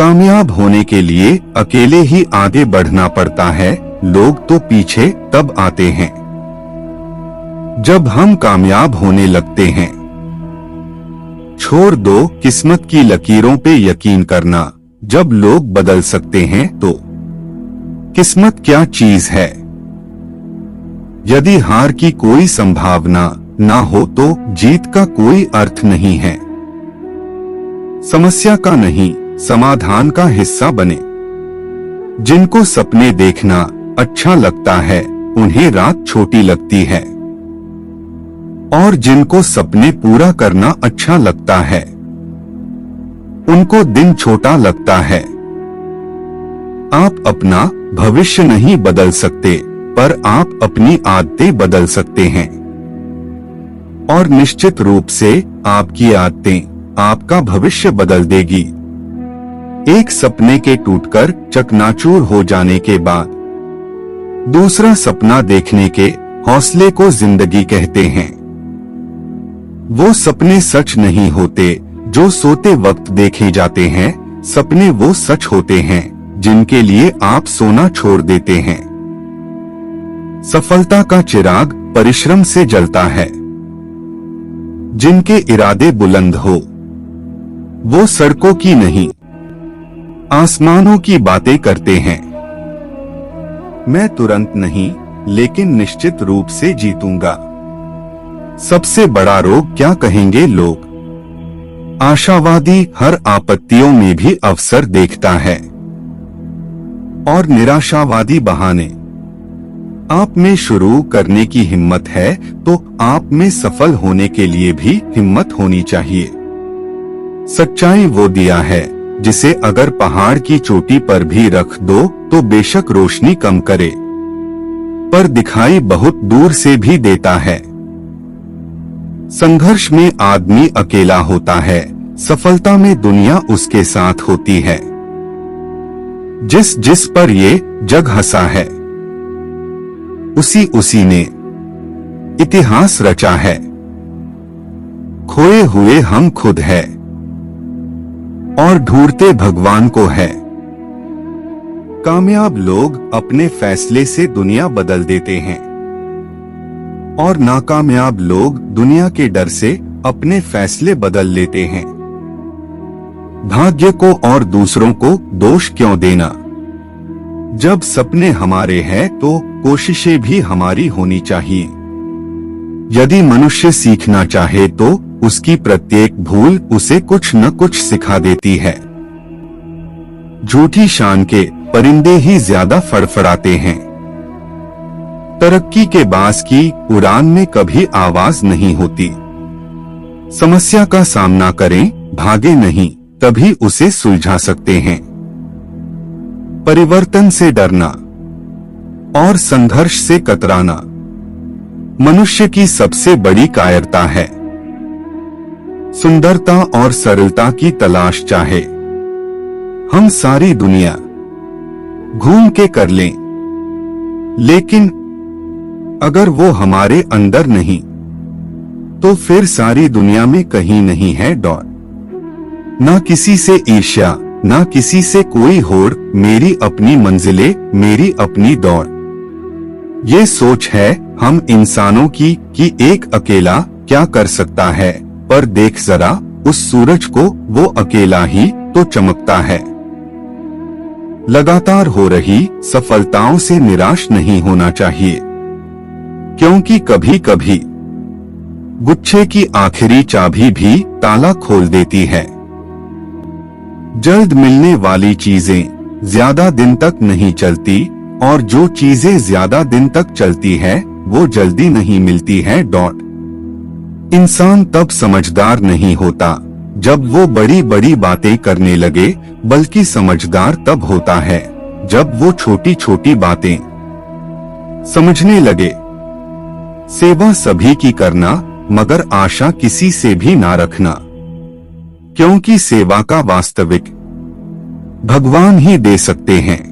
कामयाब होने के लिए अकेले ही आगे बढ़ना पड़ता है, लोग तो पीछे तब आते हैं जब हम कामयाब होने लगते हैं। छोड़ दो किस्मत की लकीरों पे यकीन करना, जब लोग बदल सकते हैं तो किस्मत क्या चीज है। यदि हार की कोई संभावना ना हो तो जीत का कोई अर्थ नहीं है। समस्या का नहीं, समाधान का हिस्सा बने। जिनको सपने देखना अच्छा लगता है उन्हें रात छोटी लगती है, और जिनको सपने पूरा करना अच्छा लगता है उनको दिन छोटा लगता है। आप अपना भविष्य नहीं बदल सकते, पर आप अपनी आदतें बदल सकते हैं, और निश्चित रूप से आपकी आदतें आपका भविष्य बदल देगी। एक सपने के टूटकर चकनाचूर हो जाने के बाद दूसरा सपना देखने के हौसले को जिंदगी कहते हैं। वो सपने सच नहीं होते जो सोते वक्त देखे जाते हैं, सपने वो सच होते हैं जिनके लिए आप सोना छोड़ देते हैं। सफलता का चिराग परिश्रम से जलता है। जिनके इरादे बुलंद हो वो सड़कों की नहीं आसमानों की बातें करते हैं। मैं तुरंत नहीं लेकिन निश्चित रूप से जीतूंगा। सबसे बड़ा रोग क्या कहेंगे लोग। आशावादी हर आपत्तियों में भी अवसर देखता है, और निराशावादी बहाने। आप में शुरू करने की हिम्मत है तो आप में सफल होने के लिए भी हिम्मत होनी चाहिए। सच्चाई वो दिया है जिसे अगर पहाड़ की चोटी पर भी रख दो तो बेशक रोशनी कम करे, पर दिखाई बहुत दूर से भी देता है। संघर्ष में आदमी अकेला होता है, सफलता में दुनिया उसके साथ होती है। जिस जिस पर ये जग हंसा है उसी ने इतिहास रचा है। खोए हुए हम खुद है और ढूंढते भगवान को है। कामयाब लोग अपने फैसले से दुनिया बदल देते हैं, और नाकामयाब लोग दुनिया के डर से अपने फैसले बदल लेते हैं। भाग्य को और दूसरों को दोष क्यों देना। जब सपने हमारे हैं तो कोशिशें भी हमारी होनी चाहिए। यदि मनुष्य सीखना चाहे तो उसकी प्रत्येक भूल उसे कुछ न कुछ सिखा देती है। झूठी शान के परिंदे ही ज्यादा फड़फड़ाते हैं। तरक्की के बाज की उड़ान में कभी आवाज नहीं होती। समस्या का सामना करें, भागे नहीं, तभी उसे सुलझा सकते हैं। परिवर्तन से डरना और संघर्ष से कतराना मनुष्य की सबसे बड़ी कायरता है। सुंदरता और सरलता की तलाश चाहे हम सारी दुनिया घूम के कर लें, लेकिन अगर वो हमारे अंदर नहीं तो फिर सारी दुनिया में कहीं नहीं है डर। ना किसी से ईर्ष्या, ना किसी से कोई होड़, मेरी अपनी मंजिलें, मेरी अपनी दौड़। ये सोच है हम इंसानों की कि एक अकेला क्या कर सकता है, पर देख जरा उस सूरज को, वो अकेला ही तो चमकता है। लगातार हो रही सफलताओं से निराश नहीं होना चाहिए, क्योंकि कभी कभी गुच्छे की आखिरी चाबी भी ताला खोल देती है। जल्द मिलने वाली चीजें ज्यादा दिन तक नहीं चलती, और जो चीजें ज्यादा दिन तक चलती है वो जल्दी नहीं मिलती है डॉट। इंसान तब समझदार नहीं होता जब वो बड़ी बड़ी बातें करने लगे, बल्कि समझदार तब होता है जब वो छोटी छोटी बातें समझने लगे। सेवा सभी की करना, मगर आशा किसी से भी ना रखना, क्योंकि सेवा का वास्तविक भगवान ही दे सकते हैं।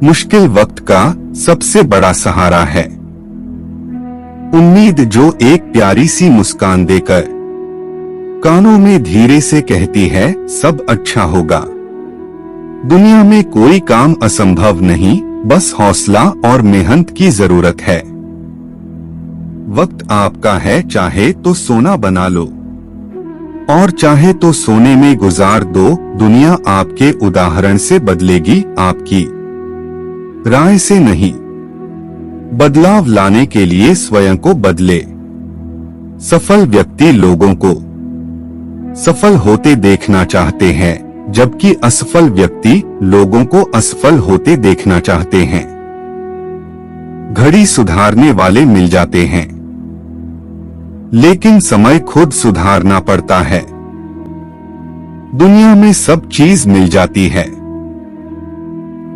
मुश्किल वक्त का सबसे बड़ा सहारा है उम्मीद, जो एक प्यारी सी मुस्कान देकर कानों में धीरे से कहती है सब अच्छा होगा। दुनिया में कोई काम असंभव नहीं, बस हौसला और मेहनत की जरूरत है। वक्त आपका है, चाहे तो सोना बना लो और चाहे तो सोने में गुजार दो। दुनिया आपके उदाहरण से बदलेगी, आपकी राय से नहीं। बदलाव लाने के लिए स्वयं को बदले। सफल व्यक्ति लोगों को सफल होते देखना चाहते हैं, जबकि असफल व्यक्ति लोगों को असफल होते देखना चाहते हैं। घड़ी सुधारने वाले मिल जाते हैं, लेकिन समय खुद सुधारना पड़ता है। दुनिया में सब चीज मिल जाती है,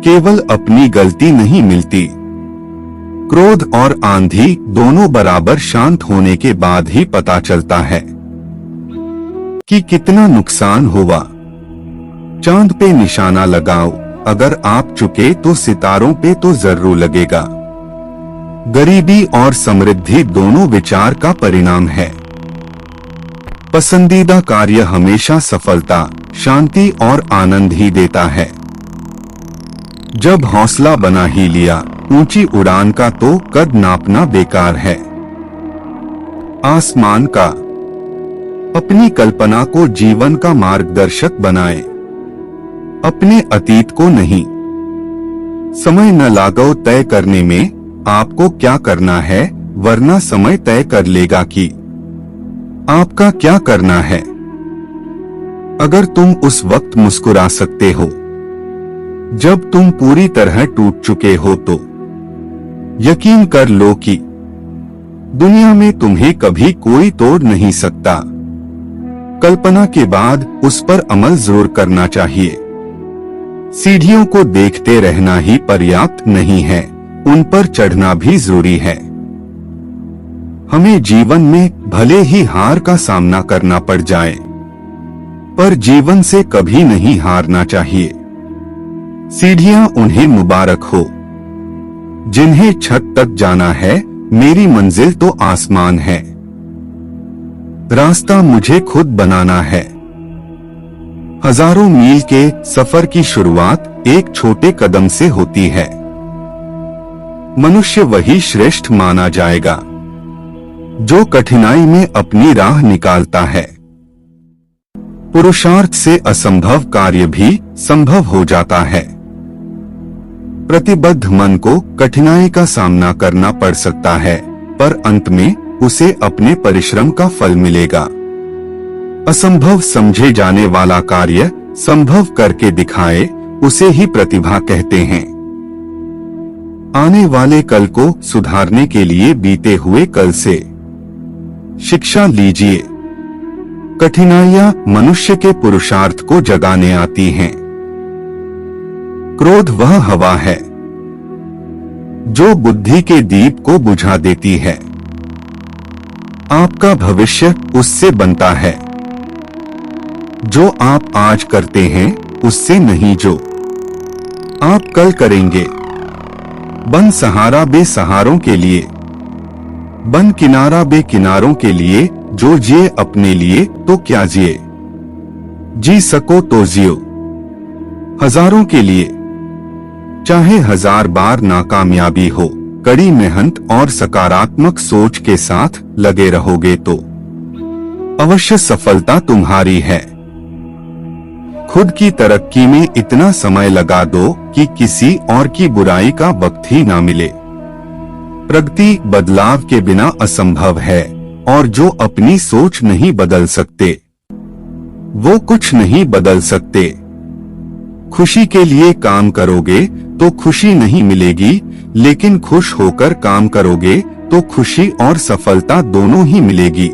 केवल अपनी गलती नहीं मिलती। क्रोध और आंधी दोनों बराबर शांत होने के बाद ही पता चलता है कि कितना नुकसान हुआ। चांद पे निशाना लगाओ, अगर आप चुके तो सितारों पे तो जरूर लगेगा। गरीबी और समृद्धि दोनों विचार का परिणाम है। पसंदीदा कार्य हमेशा सफलता, शांति और आनंद ही देता है। जब हौसला बना ही लिया ऊंची उड़ान का, तो कद नापना बेकार है। आसमान का अपनी कल्पना को जीवन का मार्गदर्शक बनाएं, अपने अतीत को नहीं। समय न लगाओ तय करने में आपको क्या करना है, वरना समय तय कर लेगा कि आपका क्या करना है। अगर तुम उस वक्त मुस्कुरा सकते हो जब तुम पूरी तरह टूट चुके हो, तो यकीन कर लो कि दुनिया में तुम्हें कभी कोई तोड़ नहीं सकता। कल्पना के बाद उस पर अमल जरूर करना चाहिए। सीढ़ियों को देखते रहना ही पर्याप्त नहीं है, उन पर चढ़ना भी जरूरी है। हमें जीवन में भले ही हार का सामना करना पड़ जाए, पर जीवन से कभी नहीं हारना चाहिए। सीढ़ियां उन्हें मुबारक हो जिन्हें छत तक जाना है, मेरी मंजिल तो आसमान है। रास्ता मुझे खुद बनाना है। हजारों मील के सफर की शुरुआत एक छोटे कदम से होती है। मनुष्य वही श्रेष्ठ माना जाएगा जो कठिनाई में अपनी राह निकालता है। पुरुषार्थ से असंभव कार्य भी संभव हो जाता है। प्रतिबद्ध मन को कठिनाई का सामना करना पड़ सकता है, पर अंत में उसे अपने परिश्रम का फल मिलेगा। असंभव समझे जाने वाला कार्य संभव करके दिखाए, उसे ही प्रतिभा कहते हैं। आने वाले कल को सुधारने के लिए बीते हुए कल से शिक्षा लीजिए। कठिनाइयां मनुष्य के पुरुषार्थ को जगाने आती हैं। क्रोध वह हवा है जो बुद्धि के दीप को बुझा देती है। आपका भविष्य उससे बनता है जो आप आज करते हैं, उससे नहीं जो आप कल करेंगे। बन सहारा बेसहारों के लिए, बन किनारा बेकिनारों के लिए। जो जिए अपने लिए तो क्या जिए, जी सको तो जियो हजारों के लिए। चाहे 1000 बार नाकामयाबी हो, कड़ी मेहनत और सकारात्मक सोच के साथ लगे रहोगे तो अवश्य सफलता तुम्हारी है। खुद की तरक्की में इतना समय लगा दो कि किसी और की बुराई का वक्त ही ना मिले। प्रगति बदलाव के बिना असंभव है, और जो अपनी सोच नहीं बदल सकते वो कुछ नहीं बदल सकते। खुशी के लिए काम करोगे तो खुशी नहीं मिलेगी, लेकिन खुश होकर काम करोगे तो खुशी और सफलता दोनों ही मिलेगी।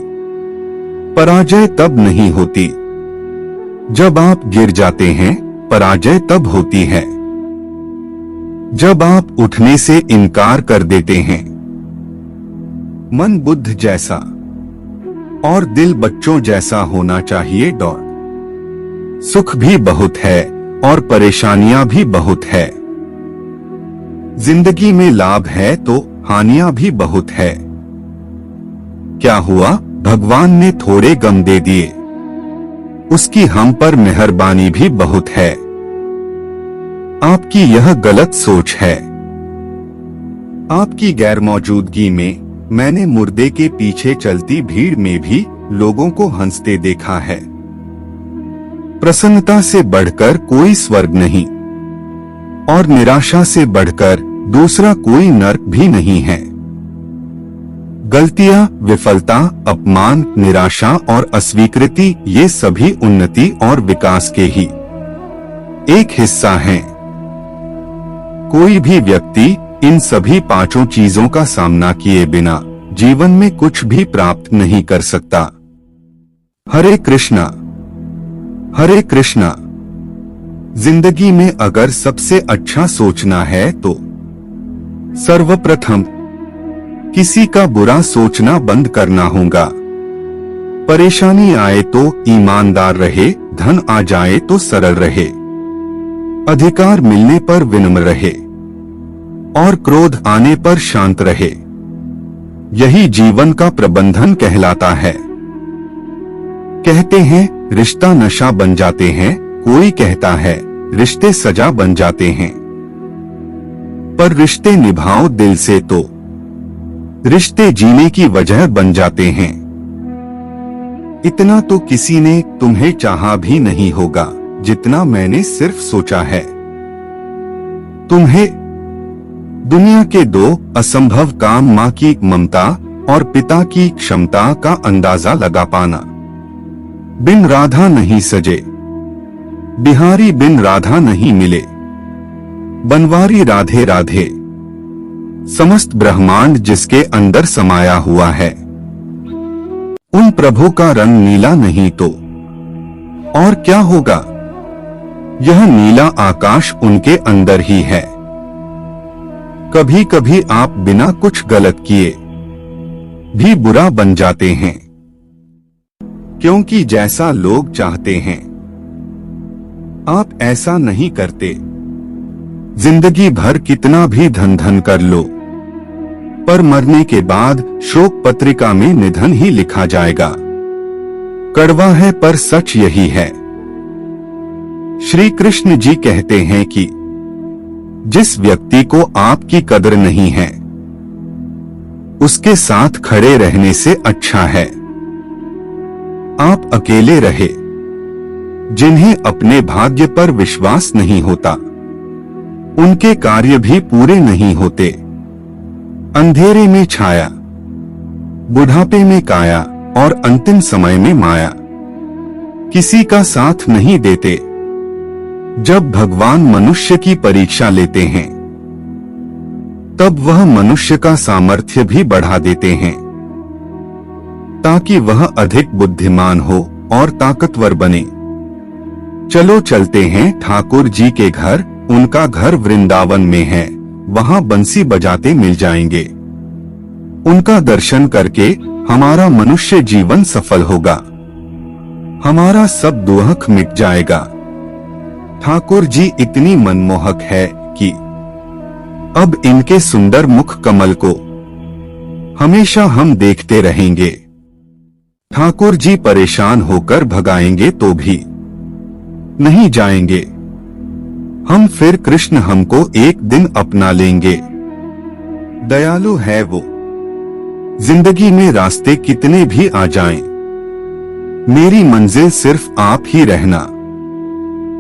पराजय तब नहीं होती जब आप गिर जाते हैं, पराजय तब होती है जब आप उठने से इनकार कर देते हैं। मन बुद्ध जैसा और दिल बच्चों जैसा होना चाहिए। सुख भी बहुत है और परेशानियां भी बहुत है। जिंदगी में लाभ है तो हानियां भी बहुत है। क्या हुआ, भगवान ने थोड़े गम दे दिए, उसकी हम पर मेहरबानी भी बहुत है। आपकी यह गलत सोच है। आपकी गैरमौजूदगी में मैंने मुर्दे के पीछे चलती भीड़ में भी लोगों को हंसते देखा है। प्रसन्नता से बढ़कर कोई स्वर्ग नहीं और निराशा से बढ़कर दूसरा कोई नर्क भी नहीं है। गलतियां, विफलता, अपमान, निराशा और अस्वीकृति ये सभी उन्नति और विकास के ही एक हिस्सा हैं। कोई भी व्यक्ति इन सभी पांचों चीजों का सामना किए बिना जीवन में कुछ भी प्राप्त नहीं कर सकता। हरे कृष्णा, हरे कृष्णा। जिंदगी में अगर सबसे अच्छा सोचना है तो सर्वप्रथम किसी का बुरा सोचना बंद करना होगा। परेशानी आए तो ईमानदार रहे, धन आ जाए तो सरल रहे, अधिकार मिलने पर विनम्र रहे और क्रोध आने पर शांत रहे। यही जीवन का प्रबंधन कहलाता है। कहते हैं रिश्ता नशा बन जाते हैं, कोई कहता है रिश्ते सजा बन जाते हैं, पर रिश्ते निभाओ दिल से तो रिश्ते जीने की वजह बन जाते हैं। इतना तो किसी ने तुम्हें चाहा भी नहीं होगा जितना मैंने सिर्फ सोचा है। तुम्हें दुनिया के दो असंभव काम, माँ की ममता और पिता की क्षमता का अंदाजा लगा पाना। बिन राधा नहीं सजे, बिहारी बिन राधा नहीं मिले, बनवारी राधे राधे, समस्त ब्रह्मांड जिसके अंदर समाया हुआ है। उन प्रभु का रंग नीला नहीं तो और क्या होगा? यह नीला आकाश उनके अंदर ही है। कभी कभी आप बिना कुछ गलत किए भी बुरा बन जाते हैं, क्योंकि जैसा लोग चाहते हैं आप ऐसा नहीं करते। जिंदगी भर कितना भी धन धन कर लो, पर मरने के बाद शोक पत्रिका में निधन ही लिखा जाएगा। कड़वा है पर सच यही है। श्री कृष्ण जी कहते हैं कि जिस व्यक्ति को आपकी कदर नहीं है उसके साथ खड़े रहने से अच्छा है आप अकेले रहे। जिन्हें अपने भाग्य पर विश्वास नहीं होता उनके कार्य भी पूरे नहीं होते। अंधेरे में छाया, बुढ़ापे में काया और अंतिम समय में माया किसी का साथ नहीं देते। जब भगवान मनुष्य की परीक्षा लेते हैं तब वह मनुष्य का सामर्थ्य भी बढ़ा देते हैं ताकि वह अधिक बुद्धिमान हो और ताकतवर बने। चलो चलते हैं ठाकुर जी के घर। उनका घर वृंदावन में है, वहां बंसी बजाते मिल जाएंगे। उनका दर्शन करके हमारा मनुष्य जीवन सफल होगा, हमारा सब दुख मिट जाएगा। ठाकुर जी इतनी मनमोहक है कि अब इनके सुंदर मुख कमल को हमेशा हम देखते रहेंगे। ठाकुर जी परेशान होकर भगाएंगे तो भी नहीं जाएंगे हम, फिर कृष्ण हमको एक दिन अपना लेंगे। दयालु है वो। जिंदगी में रास्ते कितने भी आ जाएं, मेरी मंजिल सिर्फ आप ही रहना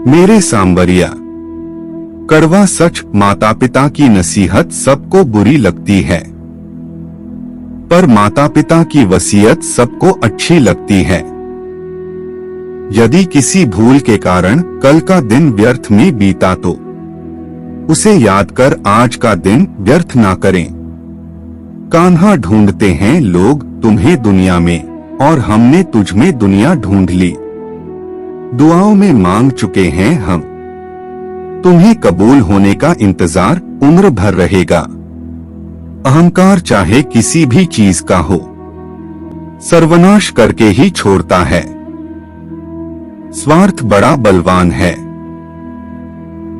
मेरे सांवरिया। कड़वा सच, माता पिता की नसीहत सबको बुरी लगती है, पर माता पिता की वसीयत सबको अच्छी लगती है। यदि किसी भूल के कारण कल का दिन व्यर्थ में बीता तो उसे याद कर आज का दिन व्यर्थ ना करें। कान्हा ढूंढते हैं लोग तुम्हें दुनिया में और हमने तुझ में दुनिया ढूंढ ली। दुआओं में मांग चुके हैं हम, तुम्हें कबूल होने का इंतजार उम्र भर रहेगा। अहंकार चाहे किसी भी चीज का हो सर्वनाश करके ही छोड़ता है। स्वार्थ बड़ा बलवान है,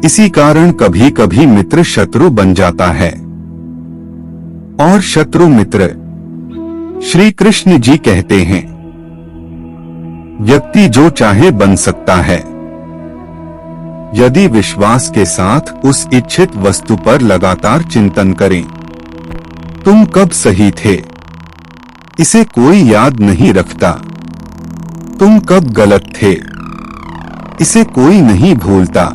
इसी कारण कभी कभी मित्र शत्रु बन जाता है और शत्रु मित्र। श्री कृष्ण जी कहते हैं व्यक्ति जो चाहे बन सकता है यदि विश्वास के साथ उस इच्छित वस्तु पर लगातार चिंतन करें। तुम कब सही थे इसे कोई याद नहीं रखता। तुम कब गलत थे इसे कोई नहीं भूलता।